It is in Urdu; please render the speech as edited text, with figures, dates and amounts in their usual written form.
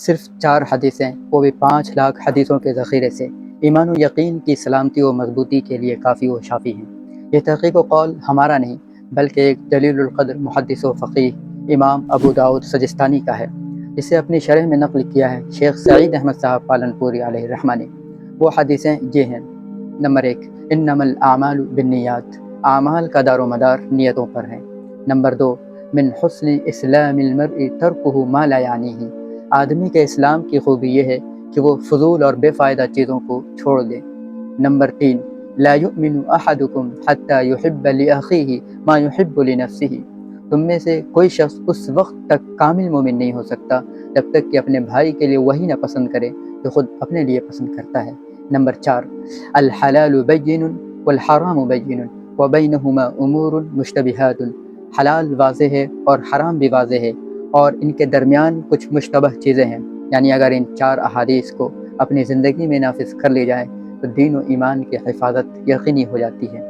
صرف 4 حدیثیں، وہ بھی 5 لاکھ حدیثوں کے ذخیرے سے، ایمان و یقین کی سلامتی و مضبوطی کے لیے کافی و شافی ہیں۔ یہ تحقیق و قول ہمارا نہیں بلکہ ایک جلیل القدر محدث و فقیہ امام ابو داؤد سجستانی کا ہے، جسے اپنی شرح میں نقل کیا ہے شیخ سعید احمد صاحب پالنپوری علیہ الرحمہ نے۔ وہ حدیثیں یہ ہیں: نمبر 1، انما الاعمال بالنیات، اعمال کا دار و مدار نیتوں پر ہے۔ نمبر 2، من حسن اسلام المرء ترکہ ما لا یعنیہ، آدمی کے اسلام کی خوبی یہ ہے کہ وہ فضول اور بے فائدہ چیزوں کو چھوڑ دے۔ نمبر 3، لا یؤمن احدکم حتی یحب لاخیہ ما یحب لنفسہ، تم میں سے کوئی شخص اس وقت تک کامل مومن نہیں ہو سکتا جب تک کہ اپنے بھائی کے لیے وہی نہ پسند کرے جو خود اپنے لیے پسند کرتا ہے۔ نمبر 4، الحلال بین والحرام بین وبینہما امور مشتبہات، حلال واضح ہے اور حرام بھی واضح ہے اور ان کے درمیان کچھ مشتبہ چیزیں ہیں، یعنی اگر ان 4 احادیث کو اپنی زندگی میں نافذ کر لی جائے تو دین و ایمان کی حفاظت یقینی ہو جاتی ہے۔